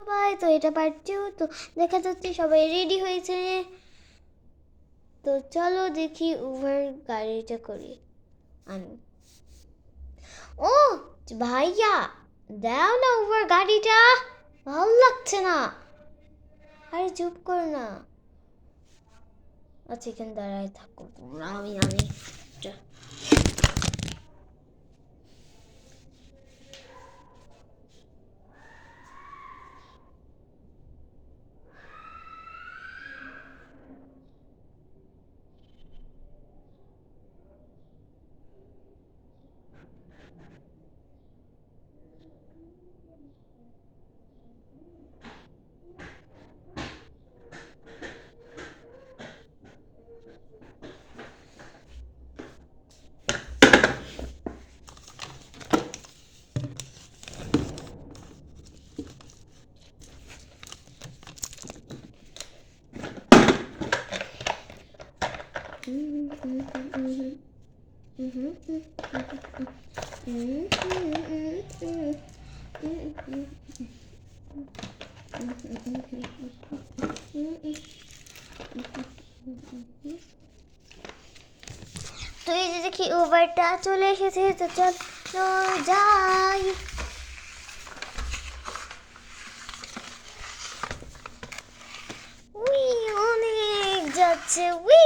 সবাই তো এটা পার্ট 2। তো দেখা যাচ্ছে সবাই রেডি হয়েছে, তো চলো দেখি উবার গাড়িটা করি আমি। ও ভাইয়া, দাও না উবার গাড়িটা, ভালো লাগছে না। আরে চুপ কর না। আচ্ছা এখানে দাঁড়ায় থাকো তোমরা, আমি তো এই যে দেখি উবারটা চলে এসেছে, তো চলো যাই। উই অনেক যাচ্ছে, উই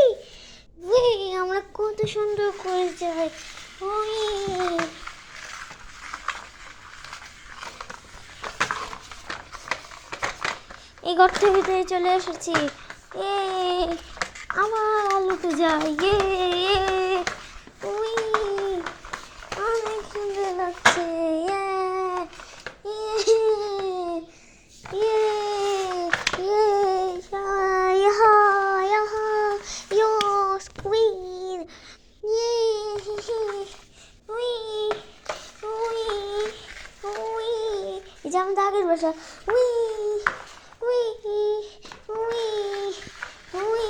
উই আমরা কত সুন্দর করে যাই। উই এই ঘরটার ভিতরে চলে এসেছি। এ আমার আলোতে যাই। উই অনেক সুন্দর লাগছে। যেমন আগের বাসা। উই উই উই উই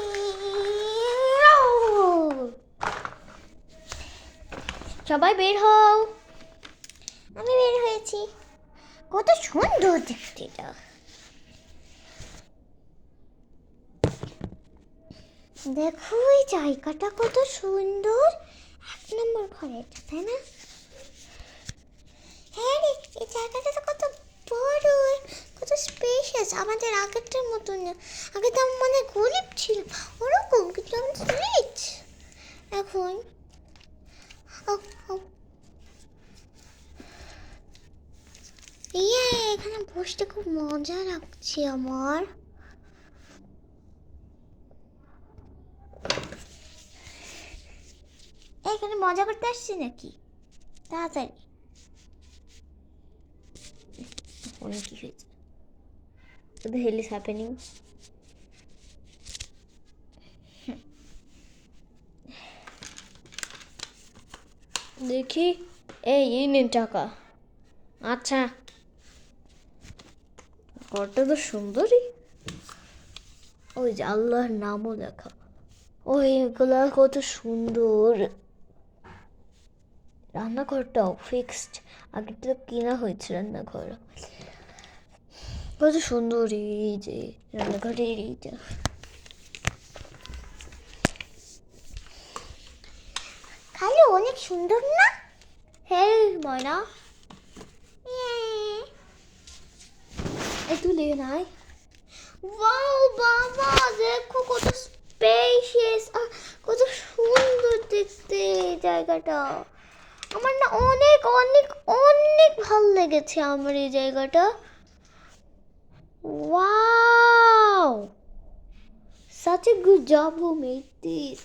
সবাই বের হও। আমি বের হয়েছি। কত সুন্দর দেখতে এটা। দেখো এই জায়গাটা কত সুন্দর, 1 নম্বর ঘর এটা, তাই না? হ্যাঁ রে, এই জায়গাটা তো কত বড়, কত স্পেশাস, আমাদের আগেরটার মতন না। আগে তো মানে গরিব ছিল ওরকম, কিন্তু আমি রিচ এখন। এখানে বসতে খুব মজা লাগছে আমার। এখানে মজা করতে আসছি নাকি? তাড়াতাড়ি অনেক কি হয়েছে, the hell is happening? দেখি, এই নিন টাকা। আচ্ছা, ঘরটা তো সুন্দরই। ওই যে আল্লাহর নামও লেখা, ওইগুলা কত সুন্দর। রান্নাঘরটাও ফিক্সড, আগে তো কেনা হয়েছে রান্নাঘর। কত সুন্দর এই যে রান্নাঘরের এইটা। খালি অনেক সুন্দর না? হ্যাঁ ময়না, একটু লে নাই। ওয়াও বাবা, দেখো কত স্পেশিয়াস আর কত সুন্দর দেখতে এই জায়গাটা। আমার না অনেক অনেক অনেক ভালো লেগেছে আমার এই জায়গাটা। Wow, such a good job who made this.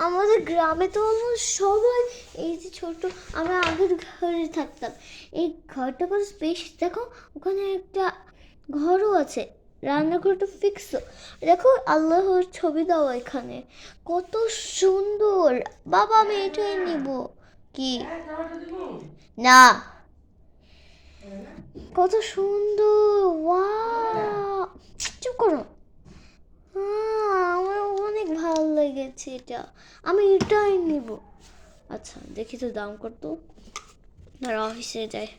আমাদের গ্রামে তো অলমোস্ট সবাই এই যে ছোট, আমরা আগের ঘরে থাকতাম, এই ঘরটা কত স্পেশাস। দেখো ওখানে একটা ঘরও আছে, রান্নাঘরটা ফিক্স। দেখো আল্লাহর ছবি দাও এখানে, কত সুন্দর। বাবা আমি এটাই নিব। কি না, কত সুন্দর। ওয়াও, চুপ করো। আমার অনেক ভালো লেগেছে এটা, আমি এটাই নিব। আচ্ছা দেখি তো দাম কত। আর অফিসে যাই।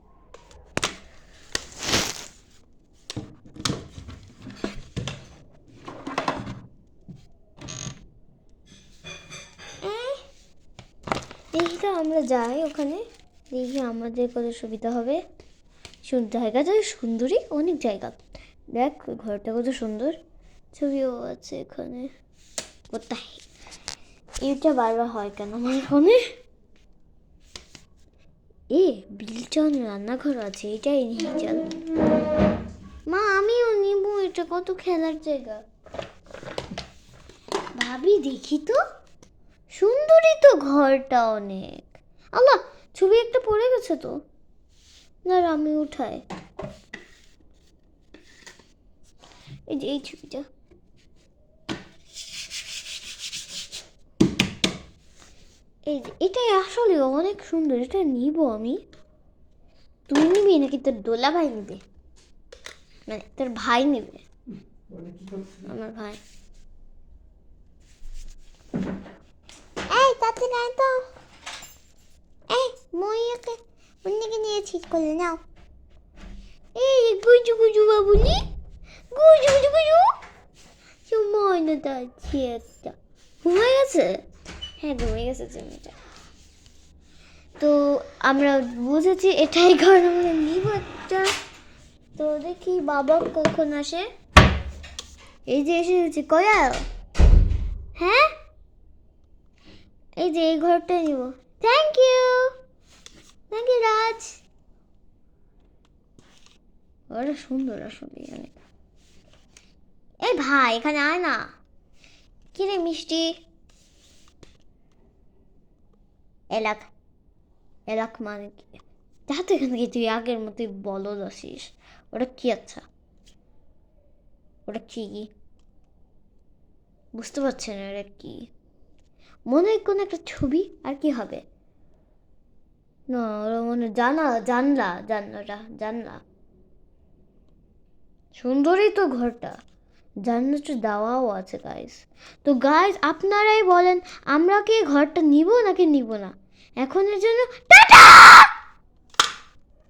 তো আমরা যাই ওখানে, দেখি আমাদের কত সুবিধা হবে। জায়গাটা সুন্দরই, অনেক জায়গা। দেখ ঘরটা কত সুন্দর, ছবিও আছে এখানে। কোথায় এটা বারবার হয় কেন আমার এখানে? বিলচন রান্নাঘর আছে, এটাই নিয়ে চল। মা আমিও নিব, এটা কত খেলার জায়গা। ভাবি দেখি তো, সুন্দরই তো ঘরটা অনেক। আল্লাহ, ছবি একটা পড়ে গেছে তো, না আমি উঠাই। এই যে এই ছবিটা, এই যে এটাই আসলে অনেক সুন্দর, এটা নিব আমি। তুই নিবি নাকি তোর দোলা ভাই নিবে? মানে তোর ভাই নেবে? আমার ভাই। এই তাতে নাই তো, এই মইয়াকে অন্যকে নিয়ে ঠিক করলে নাও। এই গুজু গুজু বাবুনি, গুজু গুজু গুজু সময় না যাচ্ছি একটা। ঘুমায় গেছে? হ্যাঁ ঘুমিয়ে গেছে জমিটা। তো আমরা বুঝেছি এটাই ঘর, আমরা নিব একটা। তো দেখি বাবা কখন আসে। এই যে এসে গেছি, কয়াল। হ্যাঁ এই যে এই ঘরটা নিব। থ্যাংক ইউ, থ্যাংক ইউ রাজ। ওরা সুন্দর আসলে অনেক। এই ভাই এখানে আয় না। কি রে মিষ্টি? এলাক, এলাক মানে কি? যা তো এখান থেকে, তুই আগের মতোই বলদ আসিস। ওটা কি? আচ্ছা ওটা কি বুঝতে পারছি না, ওটা কি? মনে হয় কোনো একটা ছবি, আর কি হবে? না ওরা মনে জানালা, জানলা, জানলাটা জানলা। সুন্দরই তো ঘরটা, জান্নাতের দাওয়াও আছে গাইস। তো গাইস আপনারাই বলেন, আমরা কি ঘরটা নিব নাকি নিব না? এখনের জন্য টাটা।